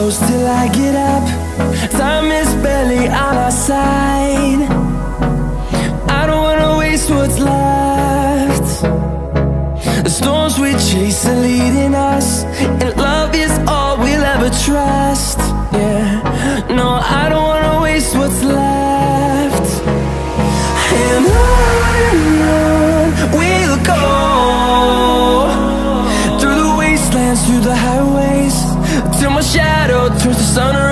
close till I get up. Time is barely on our side. I don't wanna waste what's left. The storms we chase are leading us, and love is all we'll ever trust. Yeah, no, I don't wanna waste what's left. And on we'll go, through the wastelands, through the highways, till my shadow turns to sun rays.